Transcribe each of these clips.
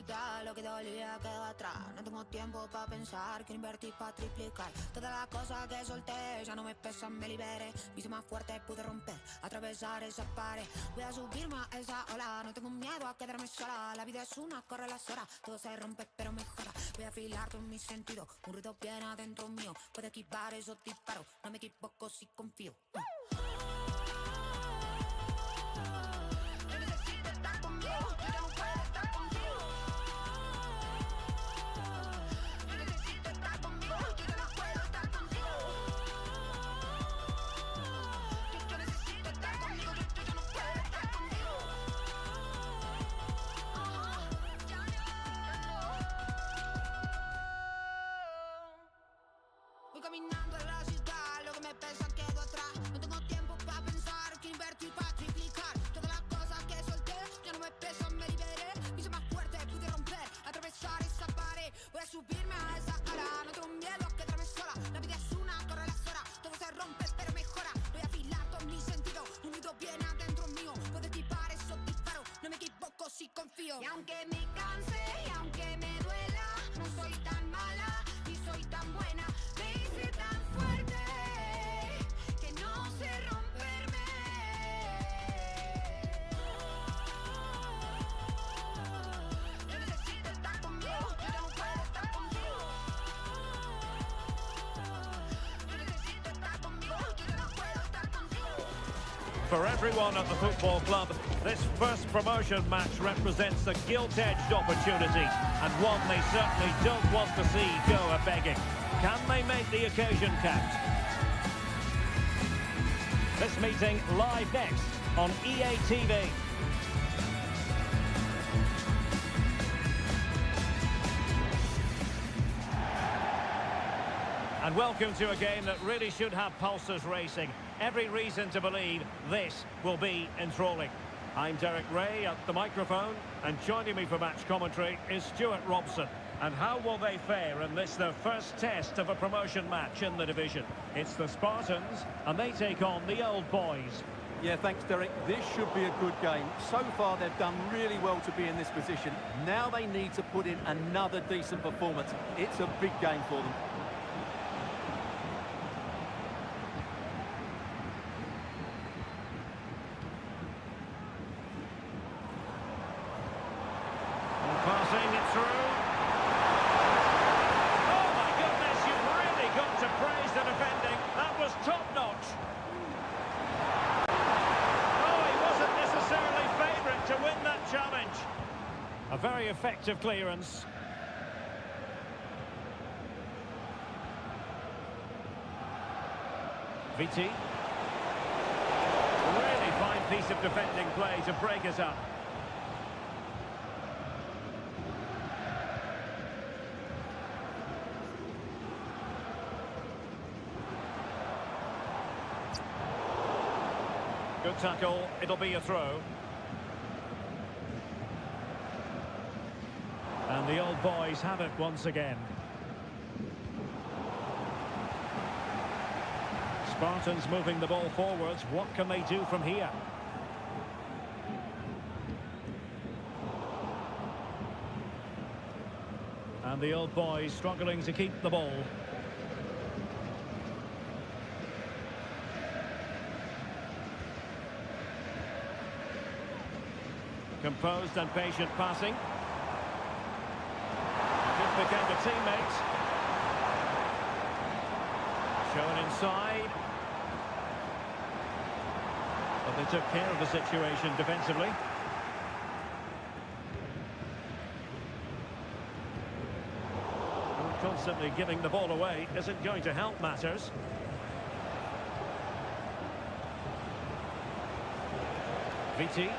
ciudad, lo que dolía quedó atrás. No tengo tiempo para pensar, quiero invertir para triplicar. Todas las cosas que solté ya no me pesan, me liberé. Me hice más fuerte, pude romper, atravesar esa pared. Voy a subirme a esa ola, no tengo miedo a quedarme sola. La vida es una, corre las horas, todo se rompe pero mejora. Voy a afilar todos mis sentidos, un ruido bien adentro mío. Puedo esquivar esos disparos, no me equivoco si confío. Voy caminando en la ciudad, lo que me pesa quedó atrás. No tengo tiempo para pensar, quiero invertir para triplicar. Todas las cosas que solté ya no me pesan, me liberé. Me hice más fuerte, pude romper, atravesar esa pared. Voy a subirme a esa ala, no tengo miedo a quedarme sola. La vida es una, corre las horas, todo se rompe pero mejora. Voy a afilar todos mis sentidos, un ruido viene adentro mío. Puedo esquivar esos disparos, no me equivoco si confío. Y aunque me canse, y aunque me duela, no soy tan mala, ni soy tan buena. Tan fuerte que no sé romperme. Yo necesito estar conmigo, yo ya no puedo estar contigo. Yo necesito estar conmigo, yo ya no puedo estar contigo. For everyone at the football club, this first promotion match represents a gilt-edged opportunity and one they certainly don't want to see go a-begging. Can they make the occasion count? This meeting live next on EA TV. And welcome to a game that really should have pulses racing. Every reason to believe this will be enthralling. I'm Derek Ray at the microphone, and joining me for match commentary is Stuart Robson. And how will they fare in this, their first test of a promotion match in the division? It's the Spartans, and they take on the Old Boys. Yeah, thanks, Derek. This should be a good game. So far, they've done really well to be in this position. Now they need to put in another decent performance. It's a big game for them. Passing it through. Oh my goodness, you've really got to praise the defending. That was top-notch. Oh, he wasn't necessarily favourite to win that challenge. A very effective clearance. Viti. Really fine piece of defending play to break us up. Good tackle, it'll be a throw. And the Old Boys have it once again. Spartans moving the ball forwards. What can they do from here? And the Old Boys struggling to keep the ball. Composed and patient passing. Good pick out the teammate. Shown inside. But they took care of the situation defensively. Constantly giving the ball away isn't going to help matters. Viti.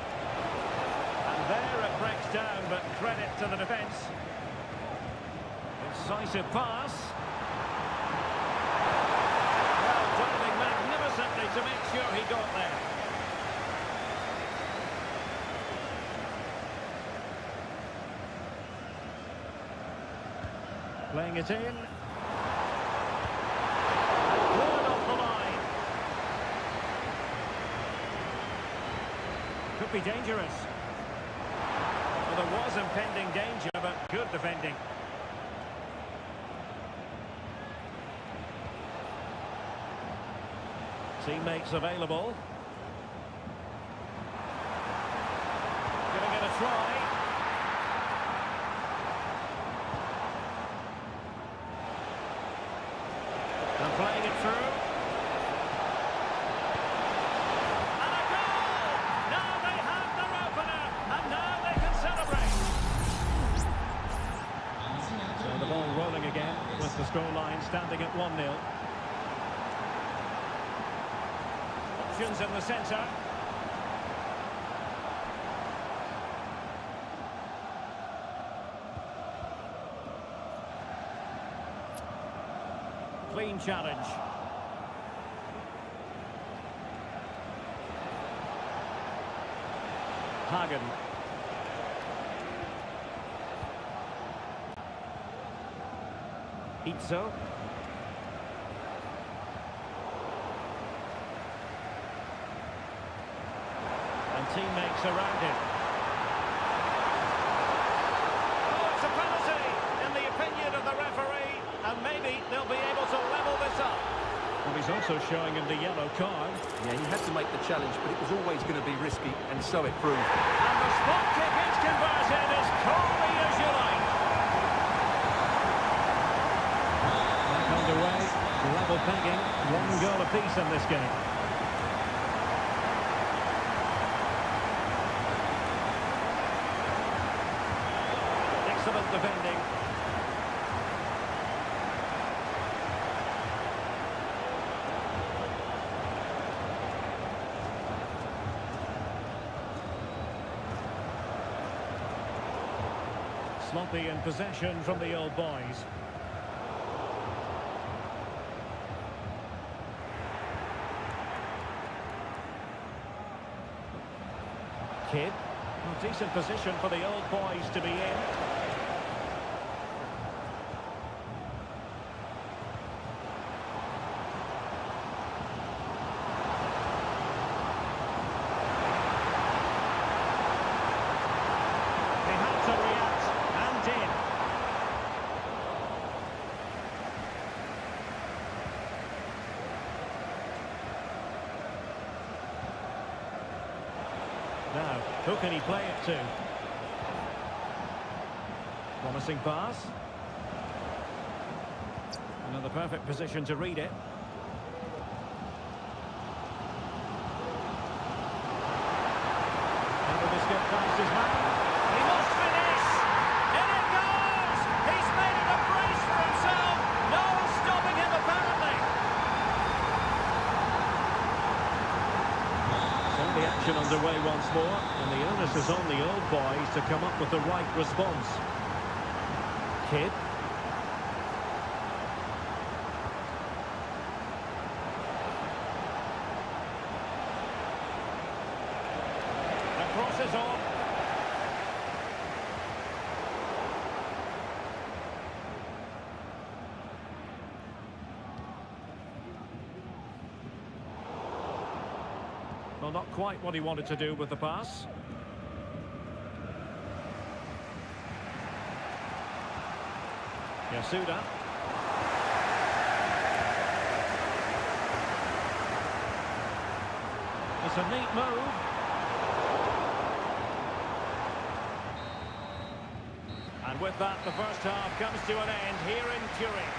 There it breaks down, but credit to the defence. Incisive pass. Well, diving magnificently to make sure he got there. Playing it in. One off the line. Could be dangerous. there was impending danger, but good defending. Teammates available. Giving it a try. And playing it through. And a goal! Now they have their opener, and now they can celebrate. So the ball rolling again, with the scoreline standing at 1-0. Options in the centre. Clean challenge. Hagen. Itzo. And teammates around him. Oh, it's a penalty, in the opinion of the referee, and maybe they'll be able to level this up. Well, he's also showing him the yellow card. Yeah, he had to make the challenge, but it was always going to be risky, and so it proved. And the spot kick is converted, as calmly as you like. Back underway, level pegging, 1 goal apiece in this game. Excellent defending. Sloppy in possession from the old boys. Kidd. Well, decent position for the old boys to be in. They had to react, and did. Now, who can he play it to? Promising pass. Another perfect position to read it. And will this get past his man? He must finish! In it goes! He's made it a brace for himself! No stopping him, apparently! So the action underway once more, and the onus is on the old boys to come up with the right response. Kidd. The cross is on. Well, not quite what he wanted to do with the pass. Yasuda. It's a neat move. And with that, the first half comes to an end here in Turin.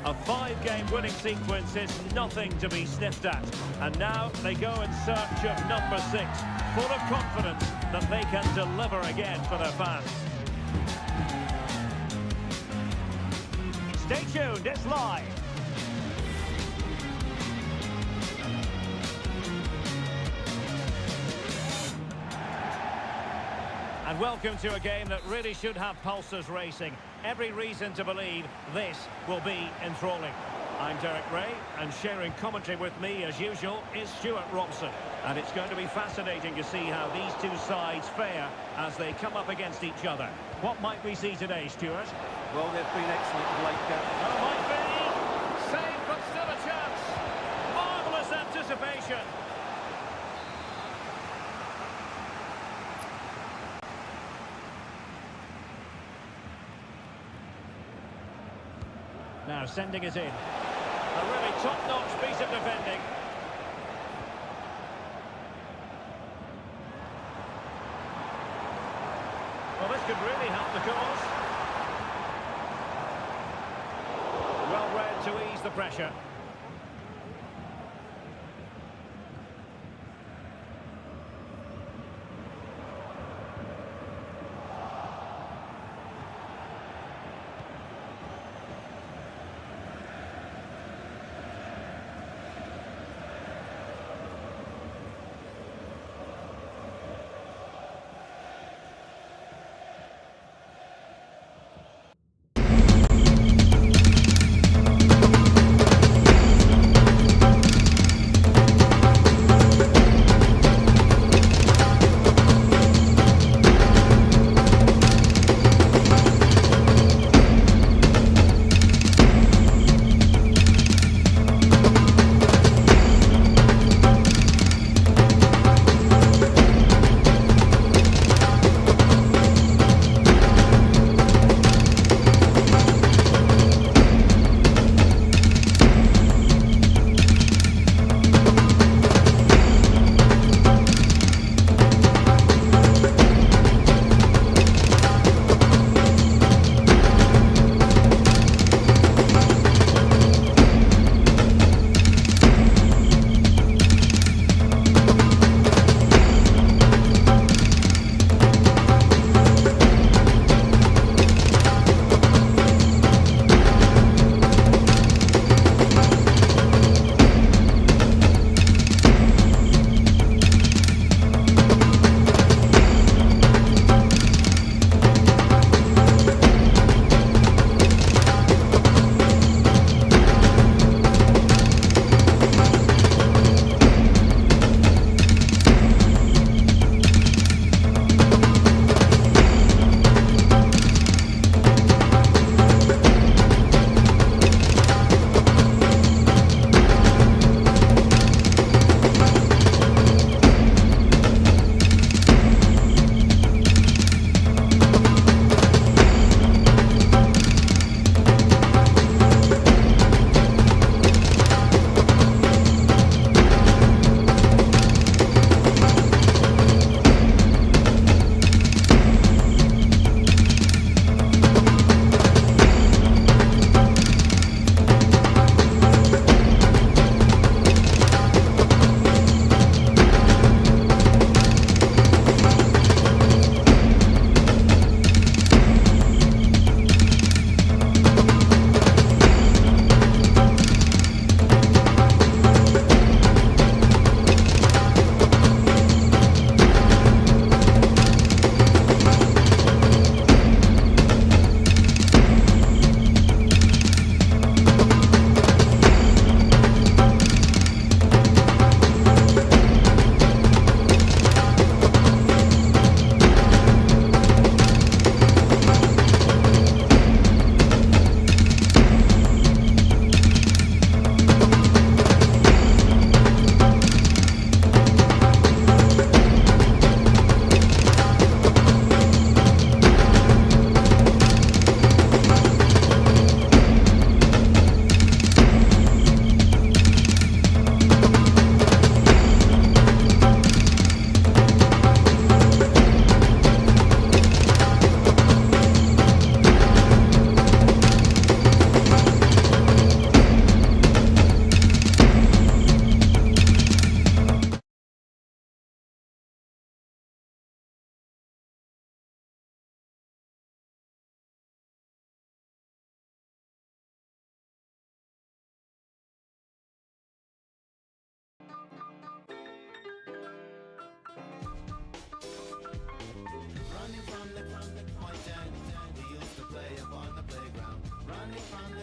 A 5-game winning sequence is nothing to be sniffed at. And now they go in search of number 6, full of confidence that they can deliver again for their fans. Stay tuned, it's live. And welcome to a game that really should have pulses racing. Every reason to believe this will be enthralling. I'm Derek Ray, and sharing commentary with me, as usual, is Stuart Robson. And it's going to be fascinating to see how these two sides fare as they come up against each other. What might we see today, Stuart? Well, they've been excellent of late. Oh, might be! Save, but still a chance! Marvellous anticipation! Now sending it in. A really top-notch piece of defending. Well, this could really help the cause. Well read to ease the pressure.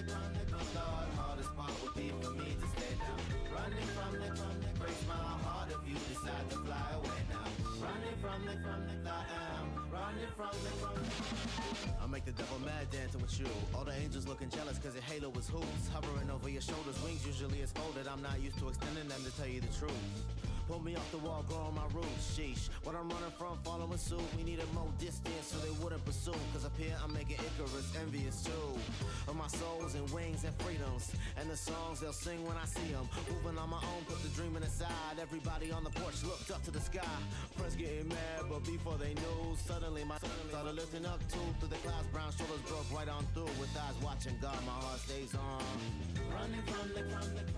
good Lord, hardest part would be for me to stay down. Running from the, breaks my heart if you decide to fly away now. Running from the, running from the. I make the devil mad dancing with you. All the angels looking jealous cause your halo is hoops. Hovering over your shoulders, wings usually is folded. I'm not used to extending them to tell you the truth. Pull me off the wall, growing my roots, sheesh. What I'm running from, following suit. We needed more distance so they wouldn't pursue. Cause up here I'm making Icarus envious too. Of my souls and wings and freedoms. And the songs they'll sing when I see them. Moving on my own, put the dreaming aside. Everybody on the porch looked up to the sky. Friends getting mad, but before they knew, suddenly my started lifting up too. Through the clouds, brown shoulders broke right on through. With eyes watching God, my heart stays on. Running from the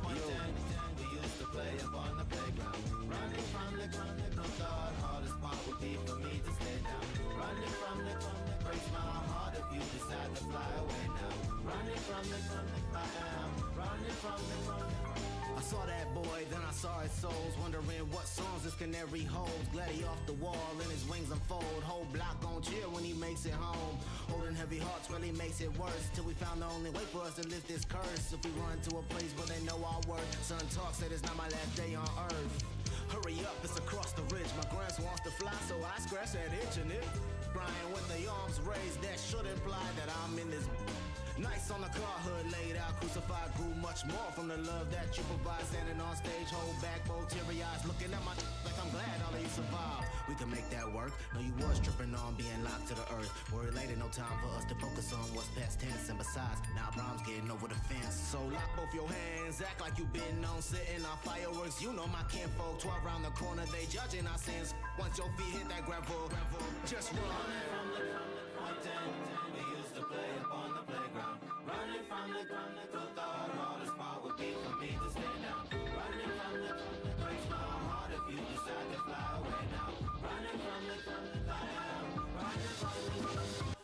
Punten, we used to play up on the playground. Running from the good Lord, hardest part would be for me to stay down. Running from the breaks my heart if you decide to fly away now. Running from the I am running from the. I saw that boy, then I saw his souls, wondering what songs this canary holds. Glad he off the wall and his wings unfold. Whole block gon' cheer when he makes it home. Holding heavy hearts really makes it worse. Till we found the only way for us to lift this curse. If we run to a place where they know our worth. Son talk said it's not my last day on earth. Hurry up, it's across the ridge. My grands wants to fly, so I scratch that itch and it. Brian with the arms raised, that should imply that I'm in this. Nice on the car hood, laid out, crucified, grew much more from the love that you provide. Standing on stage, hold back, both teary eyes, looking at my like I'm glad all of you survived. We can make that work. No, you was tripping on being locked to the earth. Worried later, no time for us to focus on what's past tense. And besides, now problems getting over the fence. So lock both your hands, act like you been on sitting on fireworks. You know my kinfolk, 12 round the corner, they judging our sins. Once your feet hit that gravel, just run. From the Punten, we used to play up on the playground. Running from the good Lord, hardest part would be for me to stay down. Running from the breaks my heart if you decide to fly away now. Running from the I am running from the.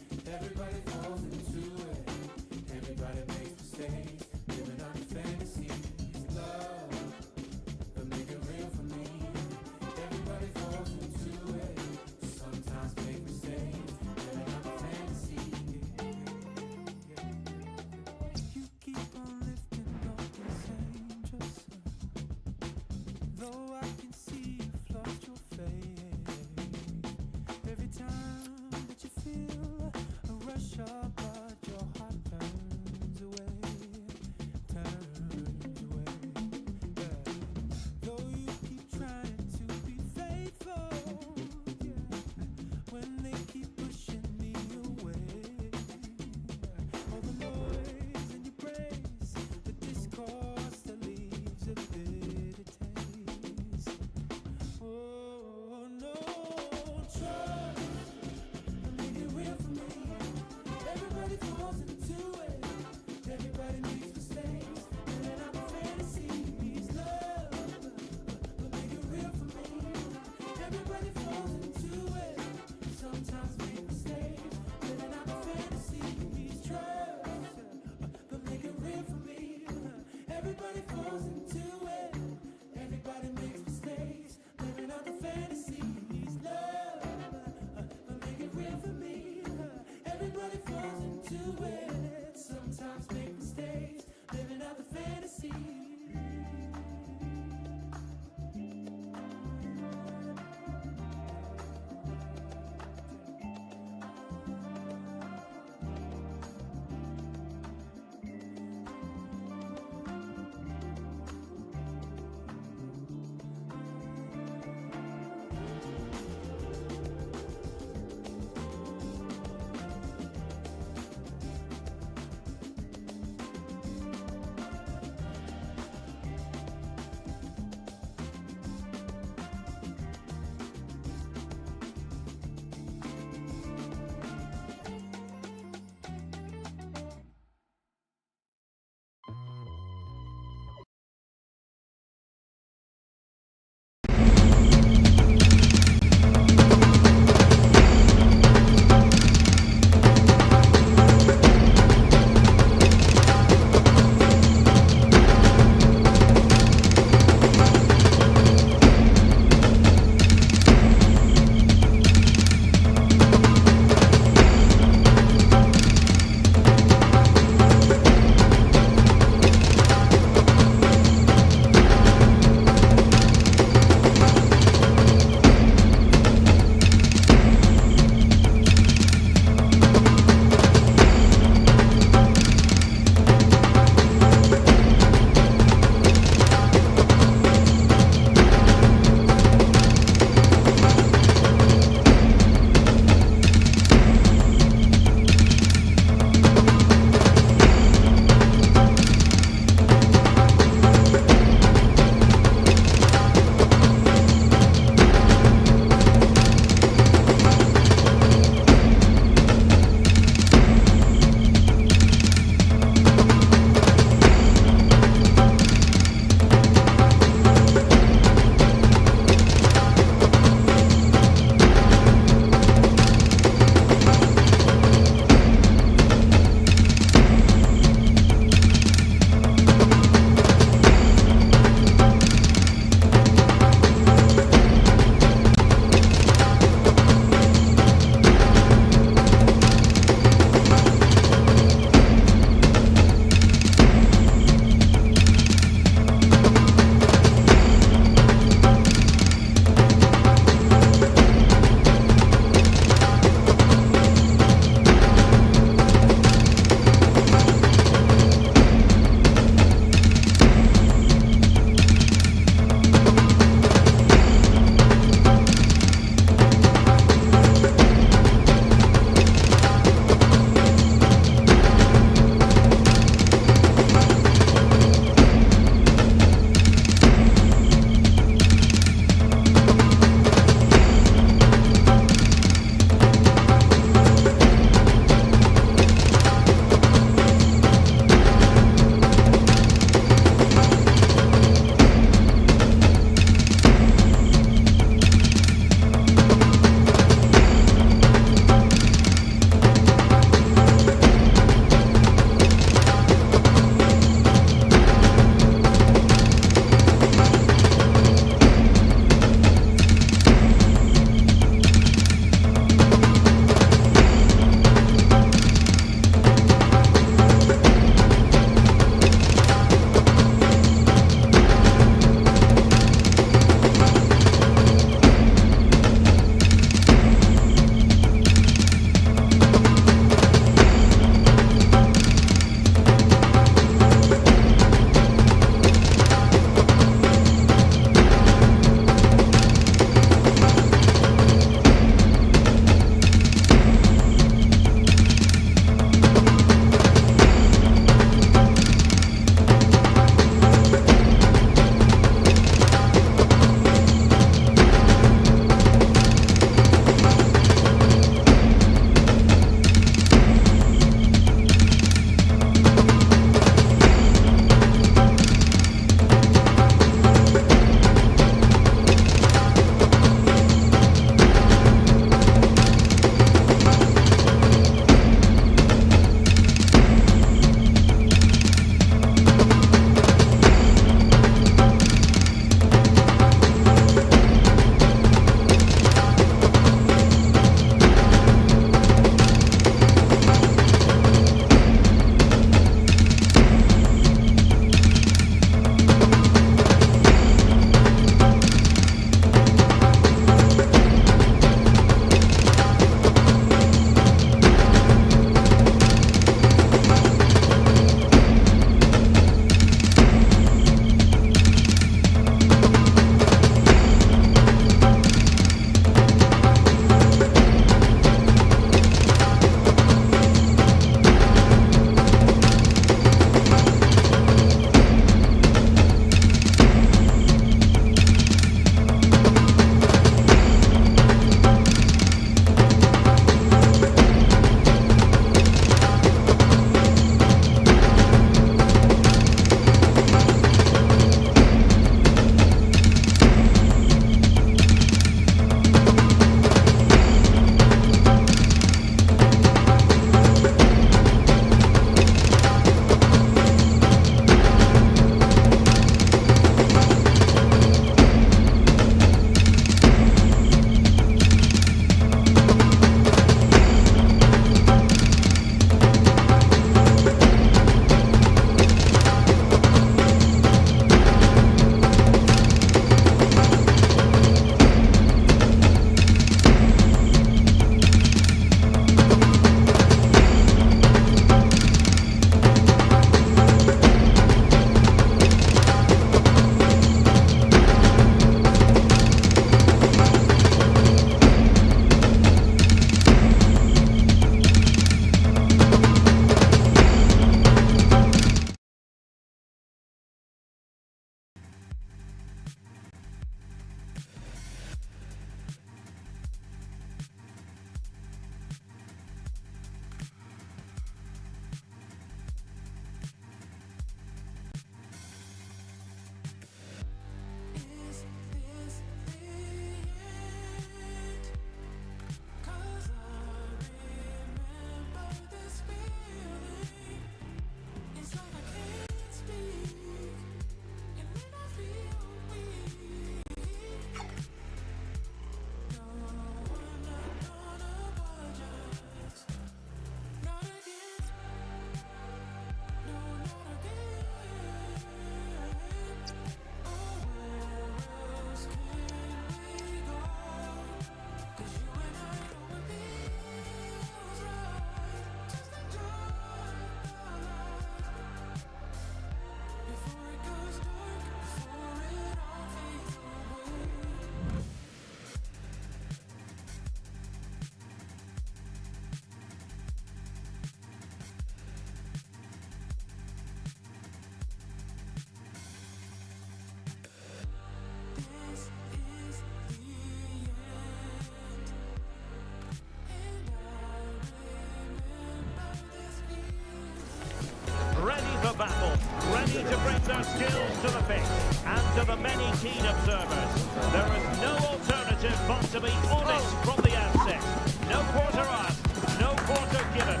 ready to bring their skills to the pitch. And to the many keen observers, there is no alternative but to be honest from the outset. No quarter asked, no quarter given.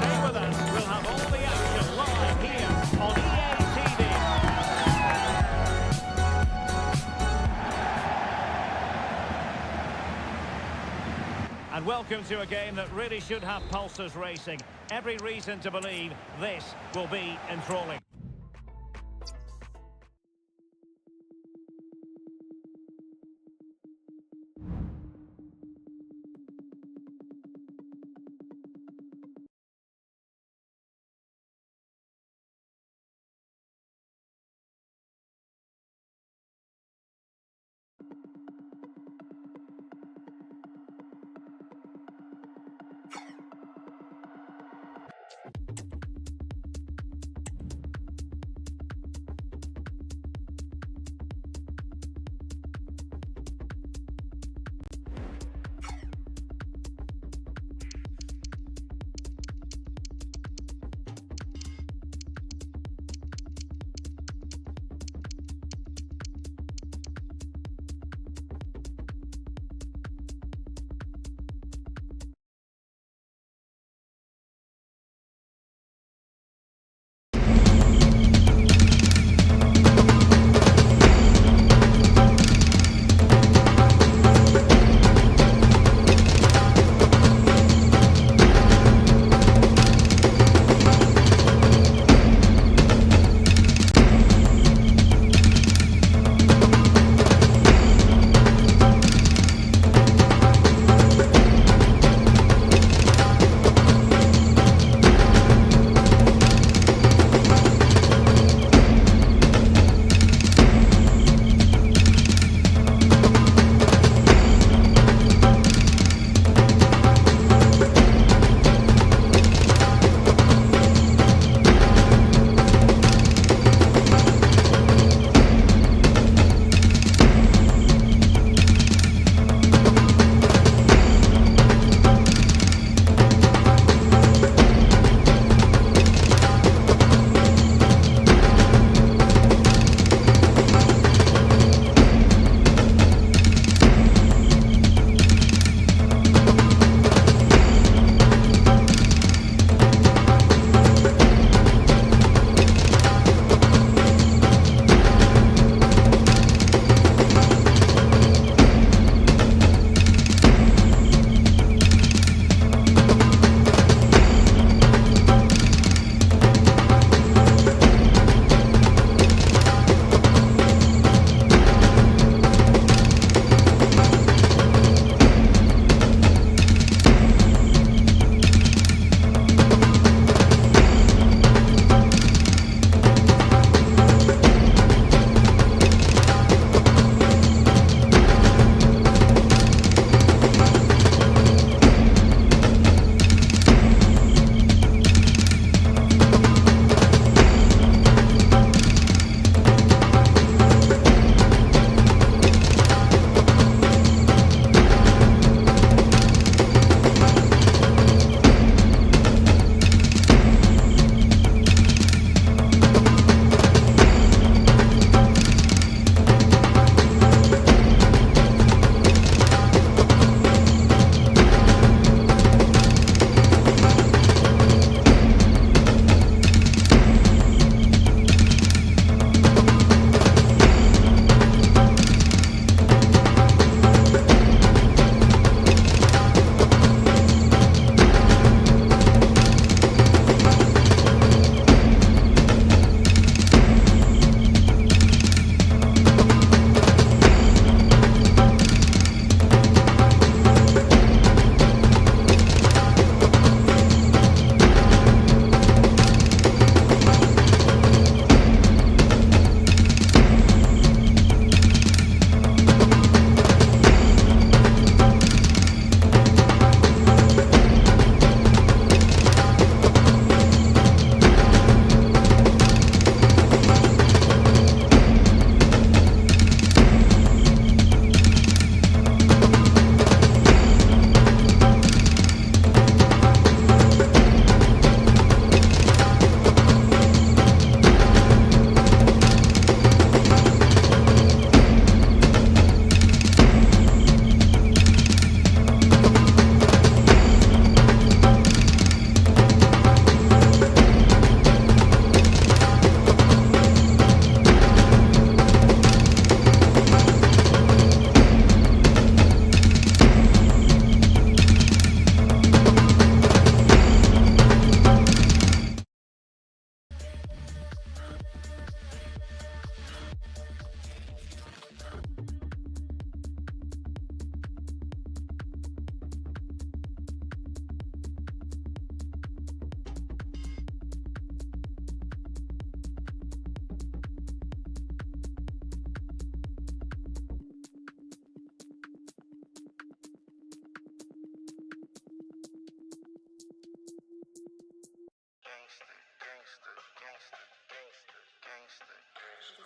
Stay with us, we'll have all the action live here on EA TV. And welcome to a game that really should have pulses racing. Every reason to believe this will be enthralling.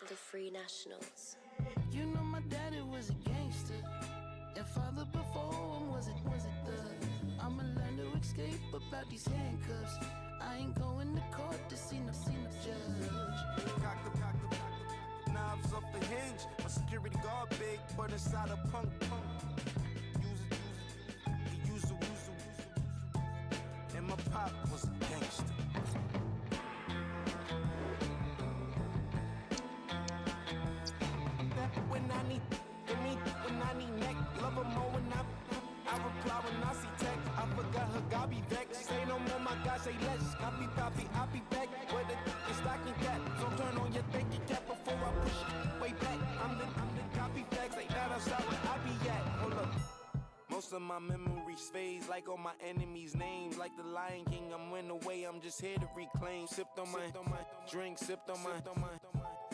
the Free Nationals. You know my daddy was a gangster. And father before him was it the I'ma learn to escape about these handcuffs. I ain't going to court to see no judge. Cock the knobs off the hinge. My security guard big, but inside a punk. Use it. And my pop was a gangster. When I need neck, love her more when I reply when I see text. I forgot her, God be vexed. Say no more, my God, say less. Copy, I'll be back. Where the stocking cap. So turn on your thinking cap before I push it way back. I'm the copy facts, like that outside where I be at. Hold up. Most of my memories phase like all my enemies' names. Like the Lion King, I'm went away, I'm just here to reclaim. Sipped on my drink, sipped on my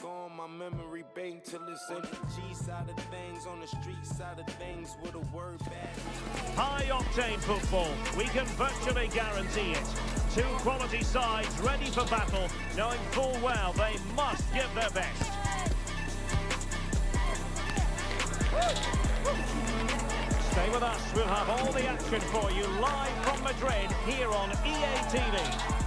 go on my memory bank till it's in the G side of things, on the street side of things with a word bad. High-octane football, we can virtually guarantee it. Two quality sides ready for battle, knowing full well they must give their best. Stay with us, we'll have all the action for you live from Madrid here on EA TV.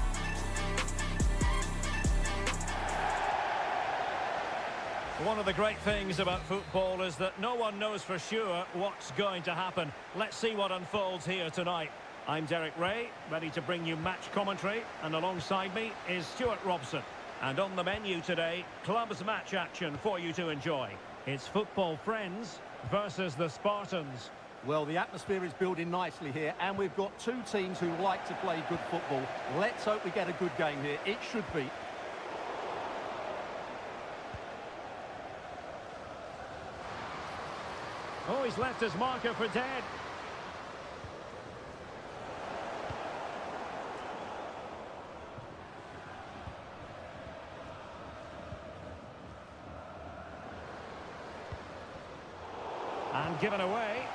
One of the great things about football is that no one knows for sure what's going to happen. Let's see what unfolds here tonight. I'm Derek Ray, ready to bring you match commentary, and alongside me is Stuart Robson. And on the menu today, clubs match action for you to enjoy. It's Football Friends versus the Spartans. Well, the atmosphere is building nicely here, and we've got two teams who like to play good football. Let's hope we get a good game here. It should be. Oh, he's left his marker for dead. And given away.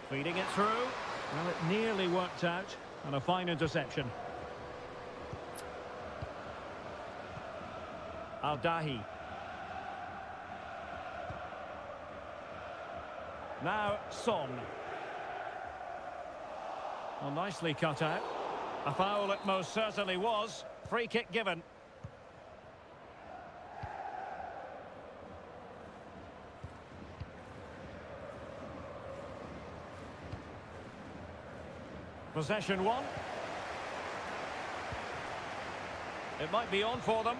Feeding it through. Well, it nearly worked out. And a fine interception. Al-Dahi. Now, Son. Well, nicely cut out. A foul it most certainly was. Free kick given. Possession one. It might be on for them.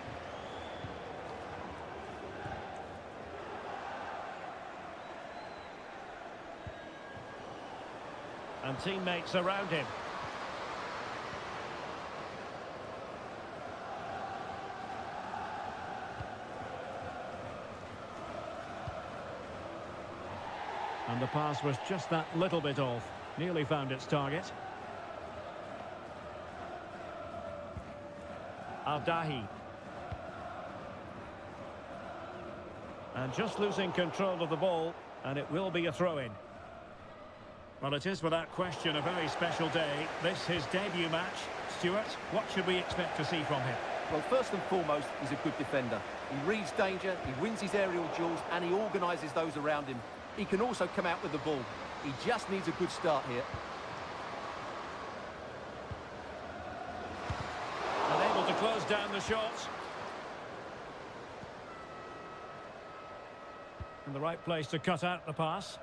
And teammates around him. And the pass was just that little bit off. Nearly found its target. Al-Dahi. And just losing control of the ball, and it will be a throw-in. Well, it is without question a very special day. This his debut match. Stuart, what should we expect to see from him? Well, first and foremost, he's a good defender. He reads danger, he wins his aerial duels, and he organises those around him. He can also come out with the ball. He just needs a good start here. Unable to close down the shot. In the right place to cut out the pass.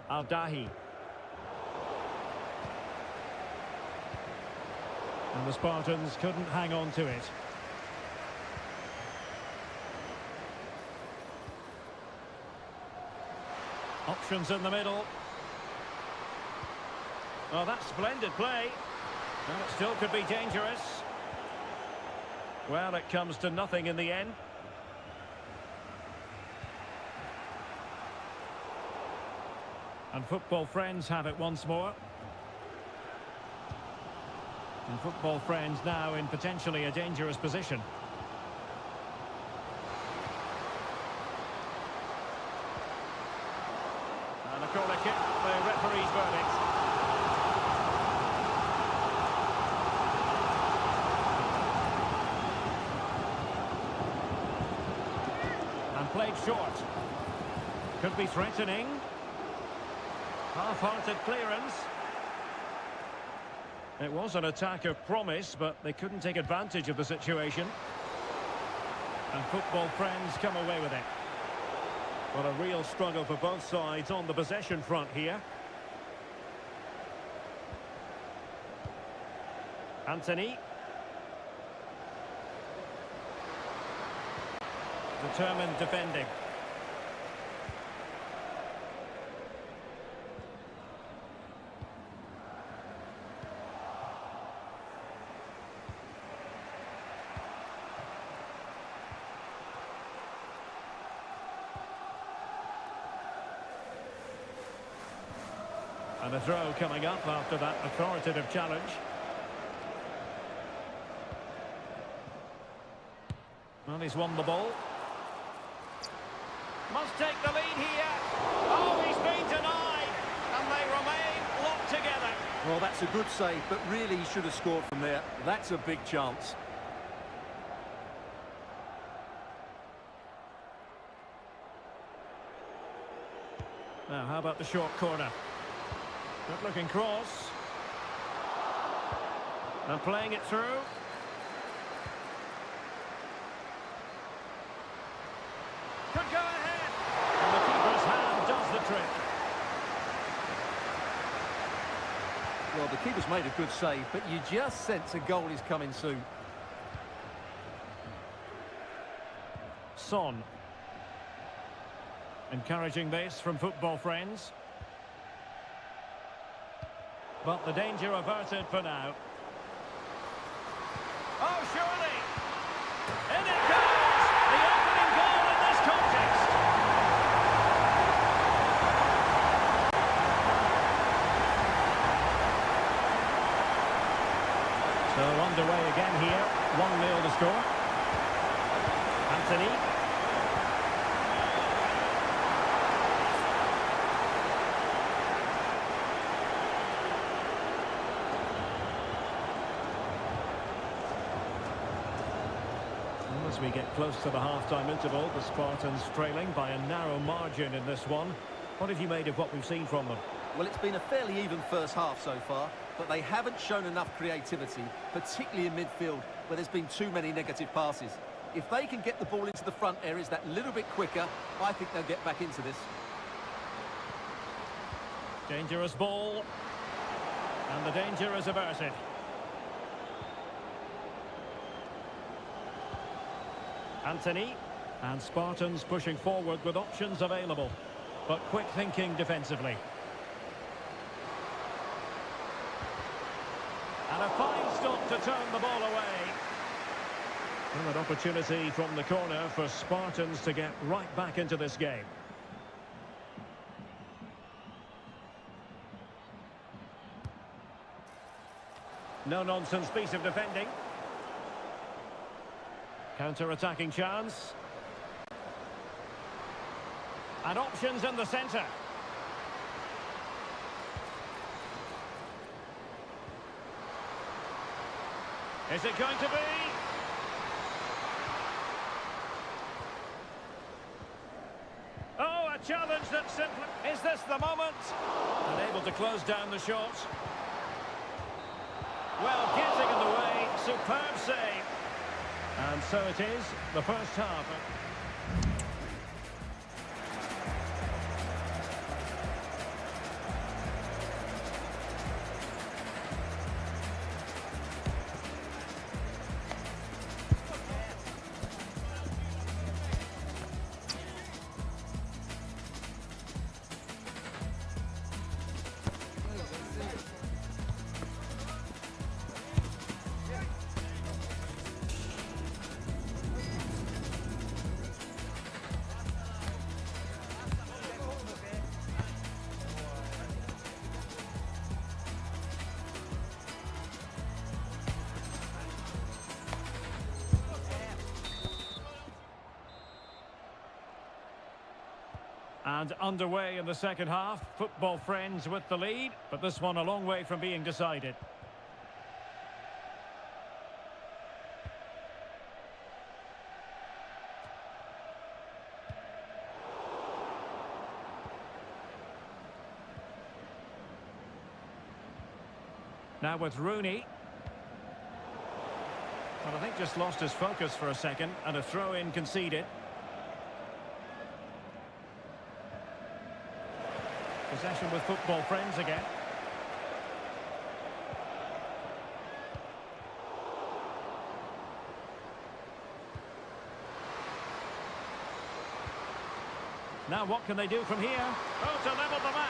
Al-Dahi. And the Spartans couldn't hang on to it. Options in the middle. Oh, that's splendid play. And it still could be dangerous. Well, it comes to nothing in the end. And Football Friends have it once more. And Football Friends now in potentially a dangerous position. And a corner kick. played short. Could be threatening. Half-hearted clearance. It was an attack of promise, but they couldn't take advantage of the situation. And football friends come away with it. But a real struggle for both sides on the possession front here. Anthony. Determined defending. And a throw coming up after that authoritative challenge. Well, he's won the ball. Must take the lead here. Oh, he's been denied. And they remain locked together. Well, that's a good save, but really he should have scored from there. That's a big chance. Now, how about the short corner? Good looking cross. And playing it through. Could go ahead. And the keeper's hand does the trick. Well, the keeper's made a good save, but you just sense a goal is coming soon. Son. Encouraging this from football friends. But the danger averted for now. Oh, surely! In it goes! The opening goal in this contest! So underway again here. 1-0 to score. Anthony. As we get close to the half-time interval, the Spartans trailing by a narrow margin in this one. What have you made of what we've seen from them? Well, it's been a fairly even first half so far, but they haven't shown enough creativity, particularly in midfield, where there's been too many negative passes. If they can get the ball into the front areas that little bit quicker, I think they'll get back into this. Dangerous ball. And the danger is averted. Anthony. And Spartans pushing forward with options available. But quick thinking defensively. And a fine stop to turn the ball away. And an opportunity from the corner for Spartans to get right back into this game. No-nonsense piece of defending. Counter-attacking chance. And options in the centre. Is it going to be? Oh, a challenge that simply... Is this the moment? Unable to close down the shot. Well, getting in the way. Superb save. And so it is, the first half. And underway in the second half, football friends with the lead, but this one a long way from being decided. Now with Rooney. Well, I think just lost his focus for a second, and a throw-in conceded. Possession with football friends again. Now what can they do from here? Oh, to level the match.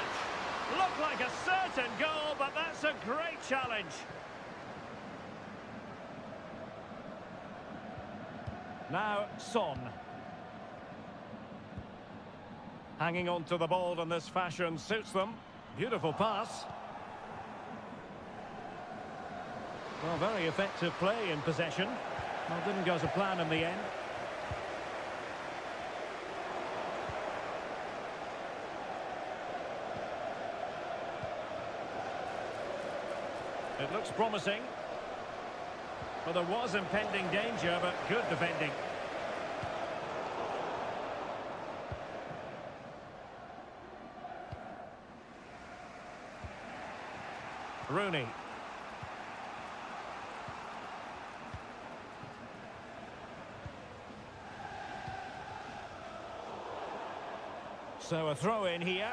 Looked like a certain goal, but that's a great challenge. Now Son. Hanging on to the ball in this fashion suits them. Beautiful pass. Well, very effective play in possession. Well, didn't go to plan in the end. It looks promising. Well, there was impending danger, but good defending. Rooney. So a throw in here.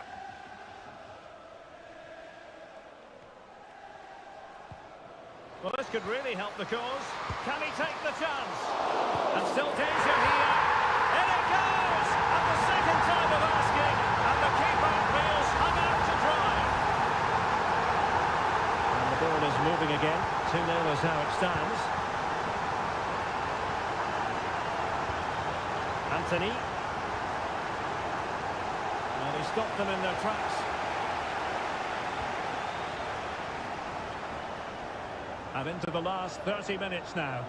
Well, this could really help the cause. Can he take the chance? And still danger here. In it goes! At the second time of asking, and the keeper feels hung out to dry. And the ball is moving again. 2-0 is how it stands. Anthony. And he stopped them in their tracks. And into the last 30 minutes now.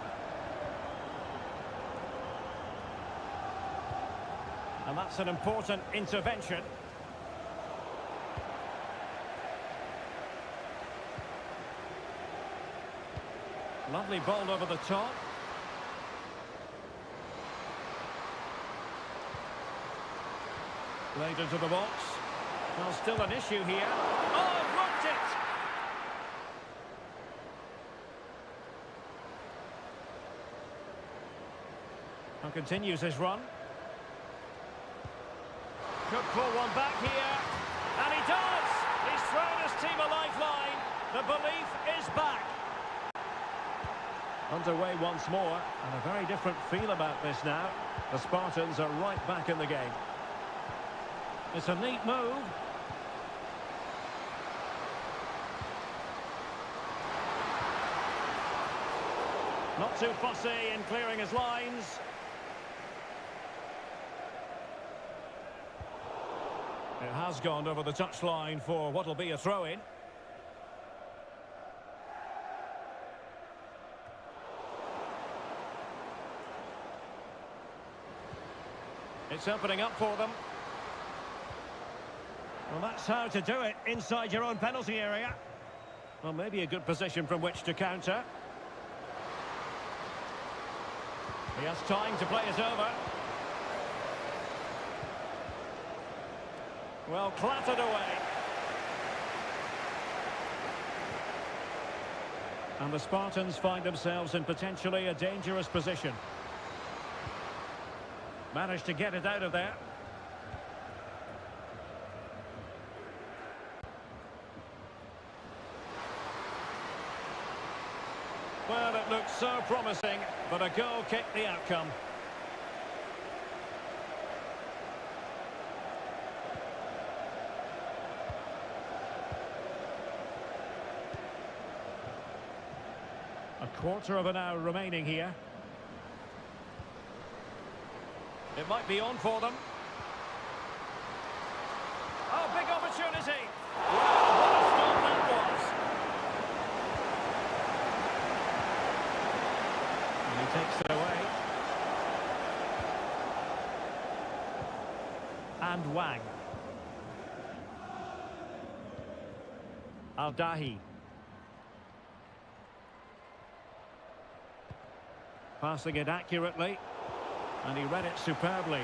And that's an important intervention. Lovely ball over the top. Played into the box. Well, still an issue here. Oh, blocked it! And continues his run. Could pull one back here. And he does! He's thrown his team a lifeline. The belief is back. Underway once more. And a very different feel about this now. The Spartans are right back in the game. It's a neat move. Not too fussy in clearing his lines. It has gone over the touchline for what will be a throw-in. It's opening up for them. Well, that's how to do it inside your own penalty area. Well, maybe a good position from which to counter. He has time to play it over. Well, clattered away. And the Spartans find themselves in potentially a dangerous position. Managed to get it out of there. Well, it looked so promising, but a goal kicked the outcome. A quarter of an hour remaining here. It might be on for them. Oh, big opportunity. Wow, what a stop that was. And he takes it away. And Wang. Al-Dahi. Passing it accurately. And he read it superbly.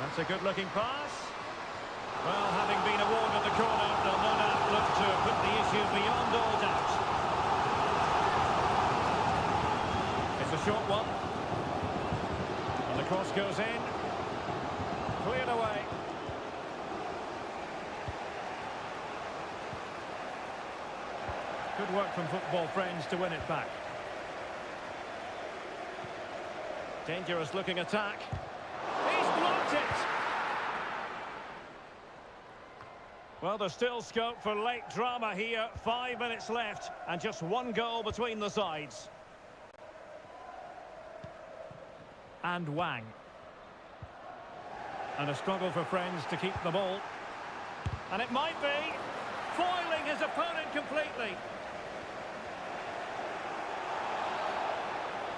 That's a good-looking pass. Well, having been awarded the corner. Good work from football friends to win it back. Dangerous looking attack. He's blocked it! Well, there's still scope for late drama here. 5 minutes left and just one goal between the sides. And Wang. And a struggle for friends to keep the ball. And it might be foiling his opponent completely.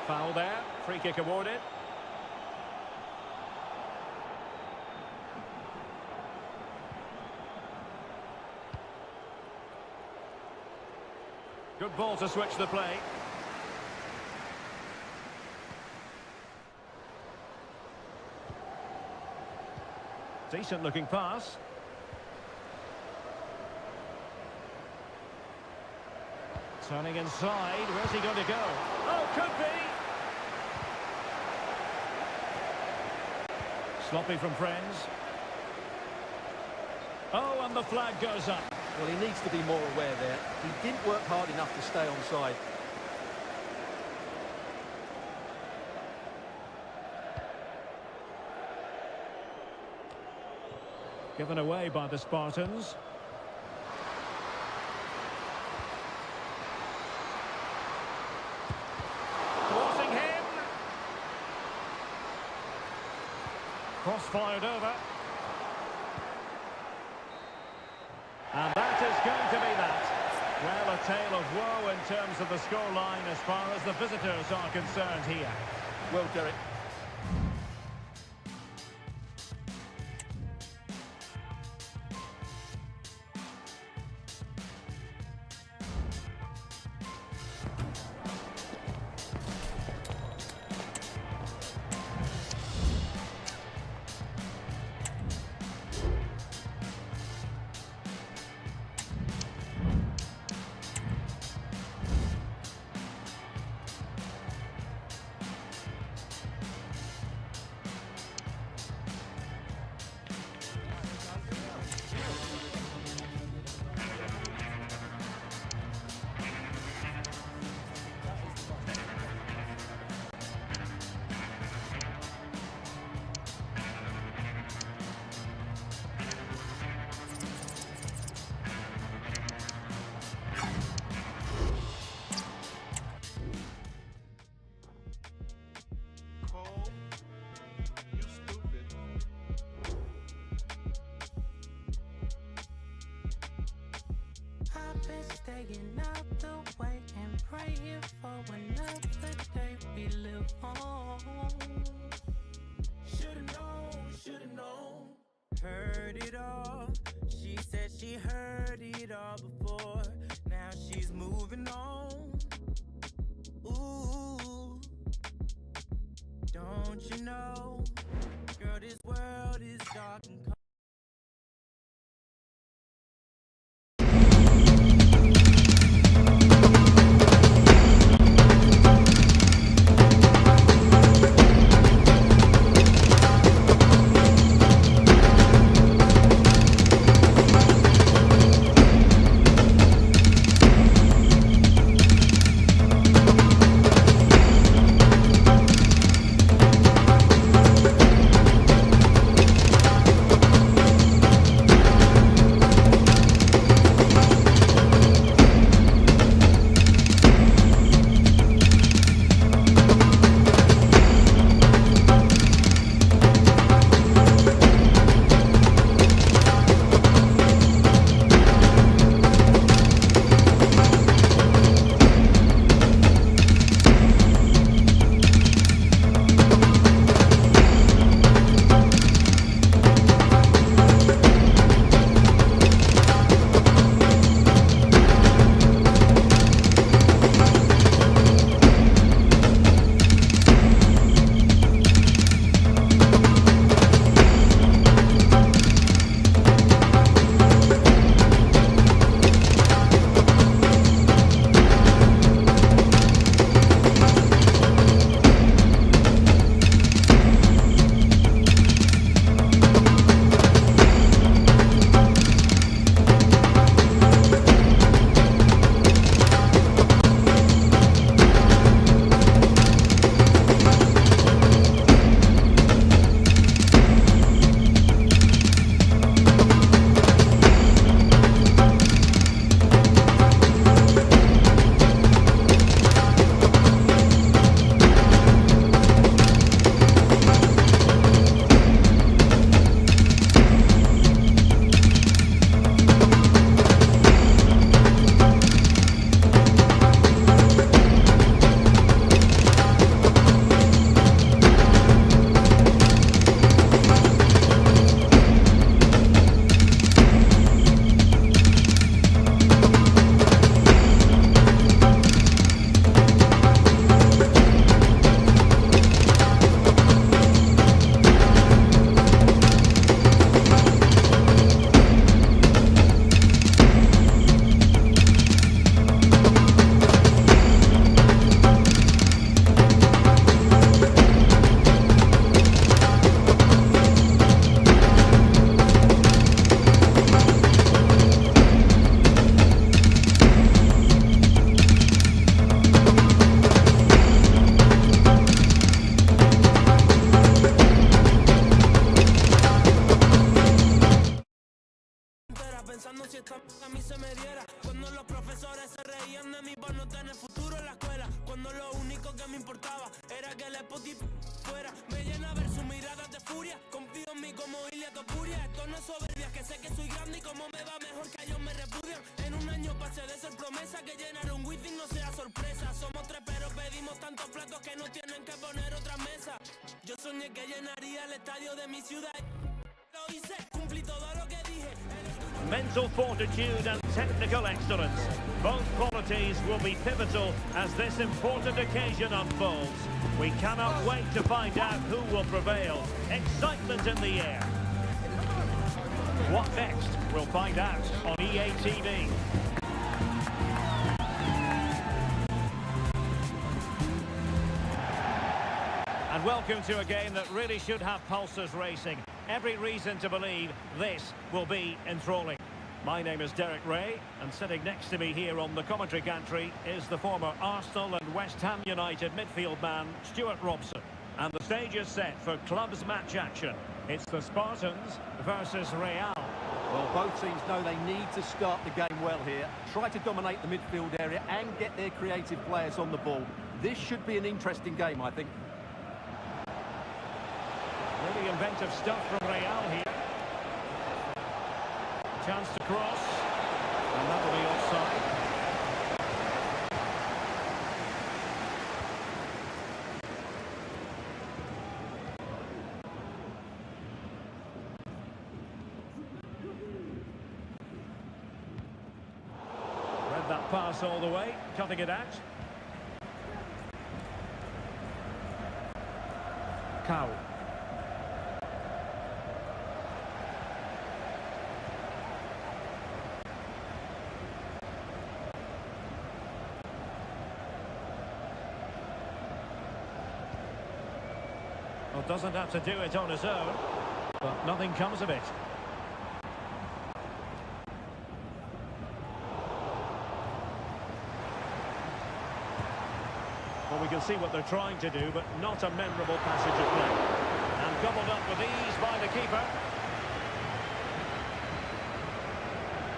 Foul there. Free kick awarded. Good ball to switch the play. Decent looking pass. Turning inside. Where's he going to go? Oh, could be! Sloppy from friends. Oh, and the flag goes up. Well, he needs to be more aware there. He didn't work hard enough to stay onside. Given away by the Spartans. Crossing him. Cross fired over. And that is going to be that. Well, a tale of woe in terms of the scoreline as far as the visitors are concerned here. Well, Derek. I've been staying out the way and praying for another day we live on. Should've known. Heard it all. She said she heard it all before. Now she's moving on. Ooh, don't you know, girl, this world is dark and cold. mí se me diera. Cuando los profesores se reían de mí por no tener futuro en la escuela. Cuando lo único que me importaba era que el Spotify fuera. Me llena ver su mirada de furia. Confío en mí como Ilia Topuria. Esto no es soberbia, que sé que soy grande y como me va mejor que ellos me repudian. En un año pasé de ser promesa que llenar un wifi no sea sorpresa. Somos tres pero pedimos tantos platos que nos tienen que poner otra mesa. Yo soñé que llenaría el estadio de mi ciudad. Lo hice, cumplí todo lo que dije. Mental fortitude and technical excellence. Both qualities will be pivotal as this important occasion unfolds. We cannot wait to find out who will prevail. Excitement in the air. What next? We'll find out on EA TV. And welcome to a game that really should have pulses racing. Every reason to believe this will be enthralling. My name is Derek Ray, and sitting next to me here on the commentary gantry is the former Arsenal and West Ham United midfield man, Stuart Robson. And the stage is set for clubs match action. It's the Spartans versus Real. Well, both teams know they need to start the game well here. Try to dominate the midfield area and get their creative players on the ball. This should be an interesting game, I think. Really inventive stuff from Real here. Chance to cross. And that will be offside. Read that pass all the way, cutting it out. Cow. Well, doesn't have to do it on his own, but nothing comes of it. Well, we can see what they're trying to do, but not a memorable passage of play. And gobbled up with ease by the keeper.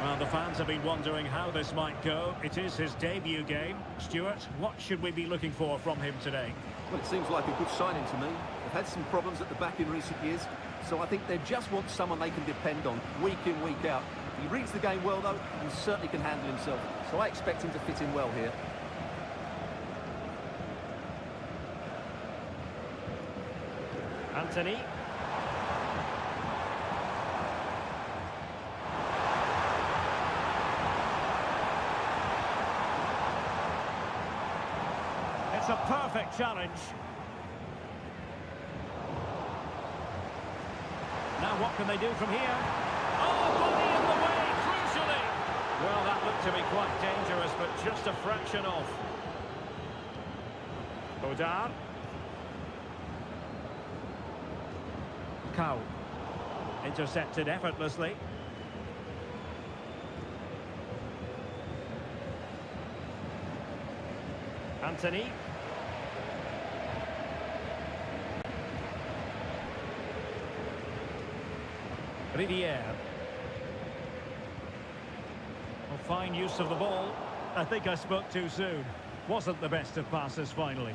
Well, the fans have been wondering how this might go. It is his debut game. Stuart, what should we be looking for from him today? Well, it seems like a good signing to me. They've had some problems at the back in recent years, so I think they just want someone they can depend on week in, week out. He reads the game well, though, and certainly can handle himself. So I expect him to fit in well here. Anthony. It's a perfect challenge. Now what can they do from here? Oh, body in the way, crucially. Well, that looked to be quite dangerous, but just a fraction off. Odar. Cow. Intercepted effortlessly. Anthony. Riviere. Well, fine use of the ball. I think I spoke too soon. Wasn't the best of passes finally.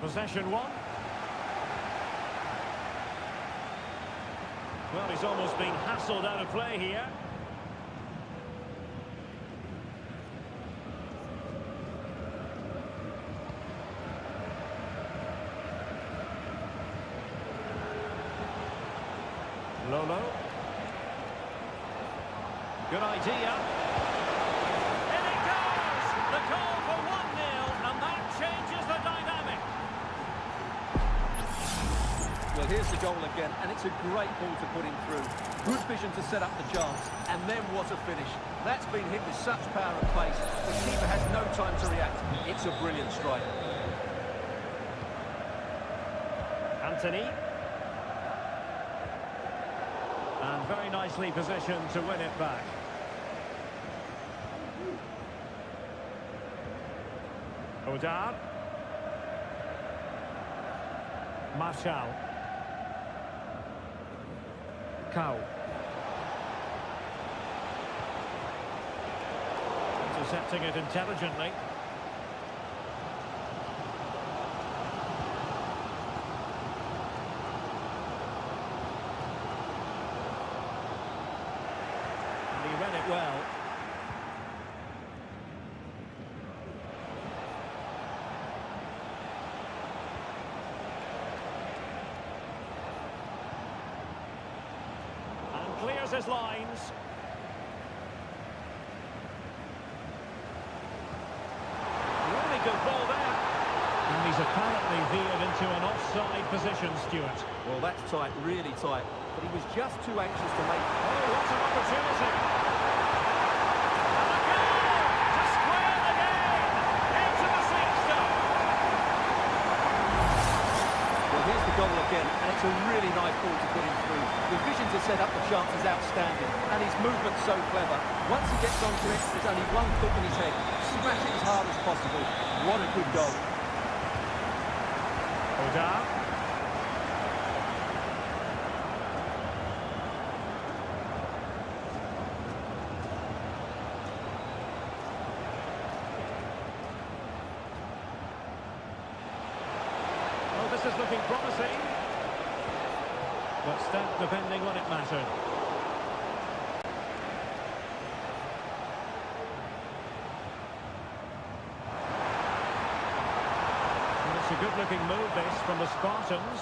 Possession one. Well, he's almost been hassled out of play here. Lolo. Good idea. In it goes! The goal for 1-0, and that changes the dynamic. Well, here's the goal again, and it's a great ball to put him through. Good vision to set up the chance, and then what a finish. That's been hit with such power and pace. The keeper has no time to react. It's a brilliant strike. Anthony. And very nicely positioned to win it back. Odar. Marshall. Cow. Intercepting it intelligently. And he read it well. Clears his lines. Really good ball there. And he's apparently veered into an offside position, Stuart. Well, that's tight, really tight. But he was just too anxious to make... Oh, what an opportunity. And a goal to square the game. Into the six stop. Well, here's the goal again, and it's a really nice ball to put him through. The vision to set up the chance is outstanding, and his movement's so clever. Once he gets onto it, there's only one thought in his head. Smash it as hard as possible. What a good goal. Odar. Oh, this is looking promising. But step depending when it mattered. And it's a good-looking move, this, from the Spartans.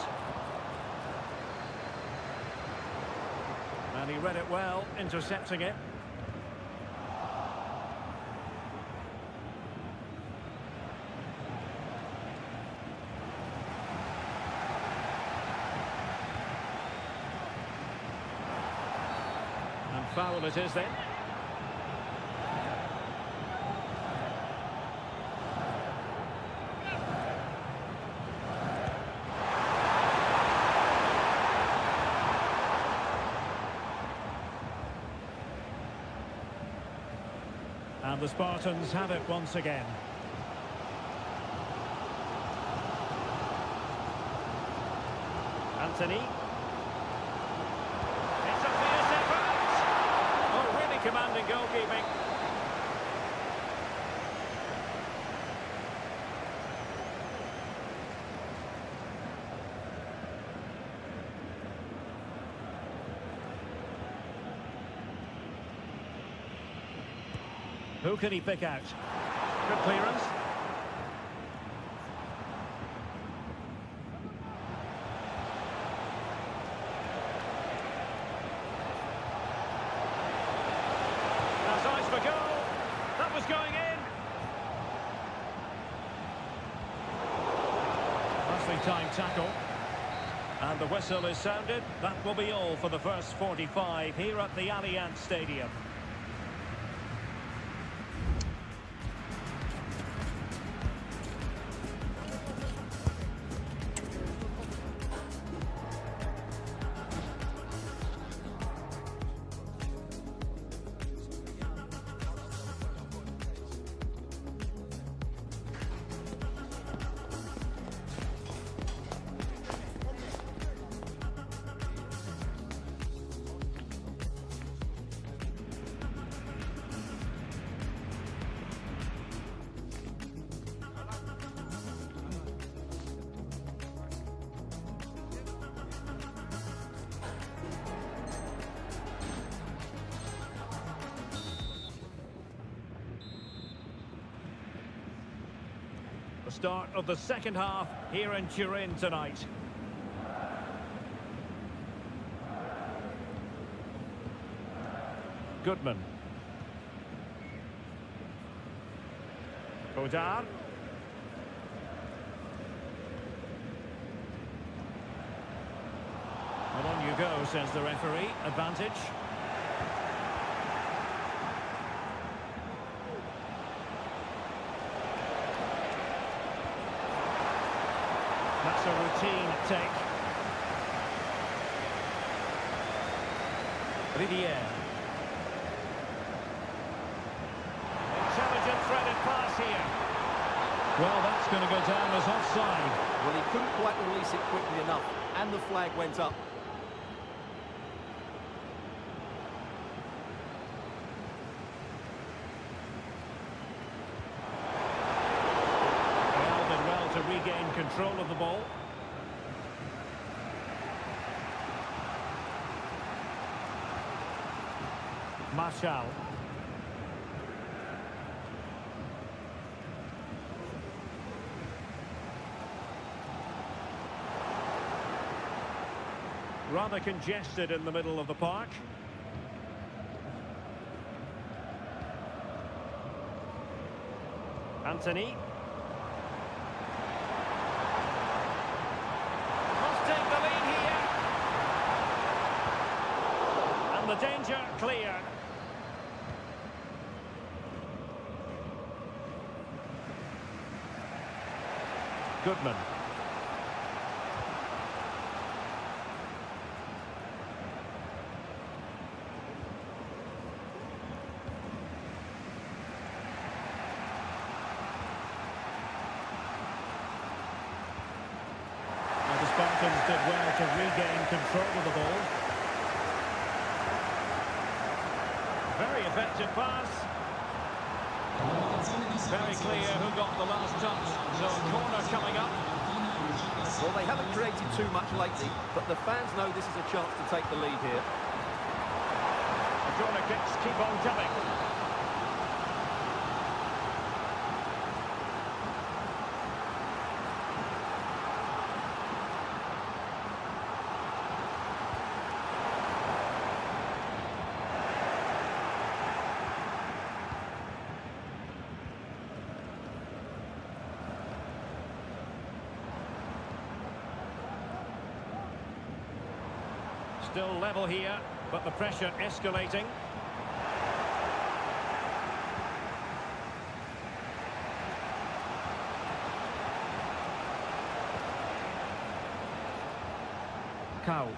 And he read it well, intercepting it. Foul it is then. And the Spartans have it once again. Anthony. Commanding goalkeeping. Who can he pick out? Good clearance. For goal. That was going in. Nicely timed tackle. And the whistle is sounded. That will be all for the first 45 here at the Allianz Stadium. The start of the second half here in Turin tonight. Goodman. Odar. Well, on you go, says the referee. Advantage. That's a routine take. Riviere. Intelligent threaded pass here. Well, that's going to go down as offside. Well, he couldn't quite release it quickly enough, and the flag went up. Well, did well to regain control of the ball. Marshall. Rather congested in the middle of the park. Anthony. Must take the lead here. And the danger clear. Goodman. The Spartans did well to regain control of the ball. Very effective pass. Very clear who got the last touch. So a corner coming up. Well, they haven't created too much lately, but the fans know this is a chance to take the lead here. The corner kicks keep on coming. Still level here, but the pressure escalating. Cow.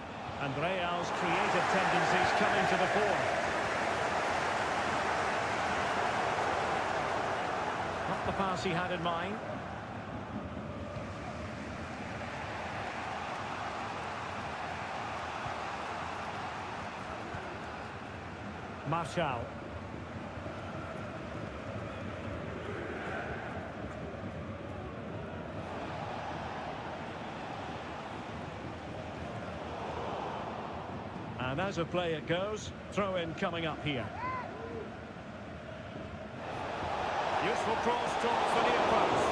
And Real's creative tendencies coming to the fore. Not the pass he had in mind. Marshall. And as a play it goes, throw in coming up here. Useful cross towards the near post.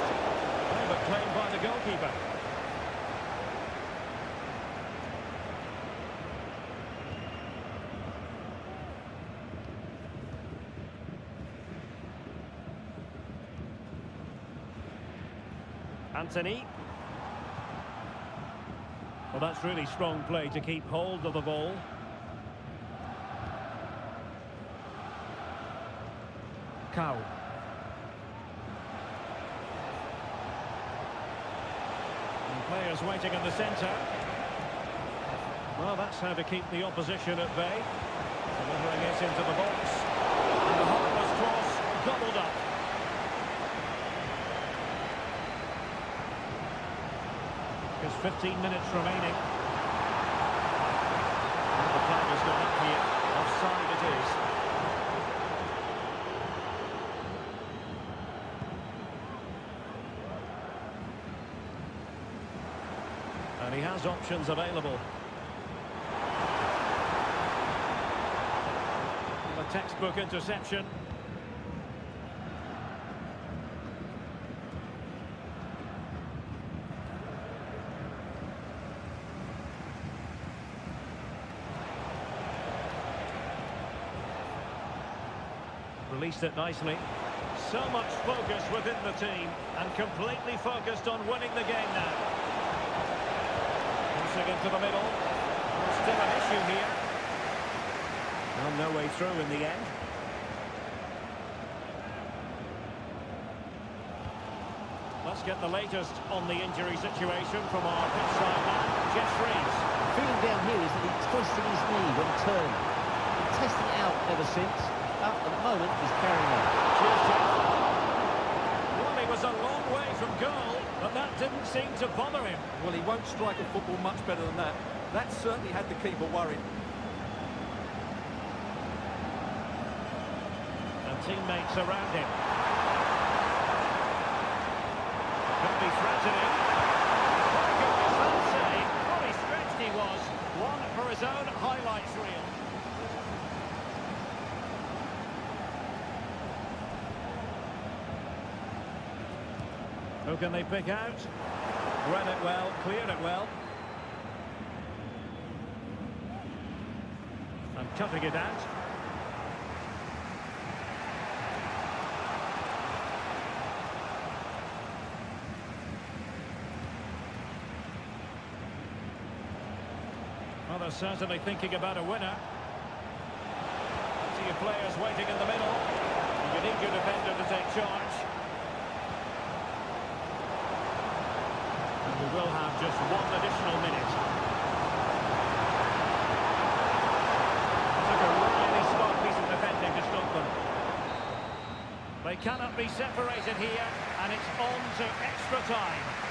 But claimed by the goalkeeper. Anthony. Well, that's really strong play to keep hold of the ball. Cow. And players waiting in the centre. Well, that's how to keep the opposition at bay. Delivering it into the box. And the Harper's cross gobbled up. There's 15 minutes remaining. The flag has gone up here. Offside it is. And he has options available. A textbook interception. Released it nicely. So much focus within the team and completely focused on winning the game now. Crossing into the middle. Still an issue here. Well, no way through in the end. Let's get the latest on the injury situation from our pitchside man, Jeff Reeves. The feeling down here is that he's twisting his knee when turned. Been testing it out ever since. At the moment, he's carrying on. Cheers, Jeff. Well, he was a long way from goal, but that didn't seem to bother him. Well, he won't strike a football much better than that. That certainly had the keeper worried. And teammates around him. Could be threatening. My goodness, that save. Fully stretched he was. One for his own highlights reel. Who can they pick out? Read it well, cleared it well. And cutting it out. Well, they're certainly thinking about a winner. See your players waiting in the middle. You need your defender to take charge. And we will have just one additional minute. Took a really smart piece of defending to stop them. They cannot be separated here, and it's on to extra time.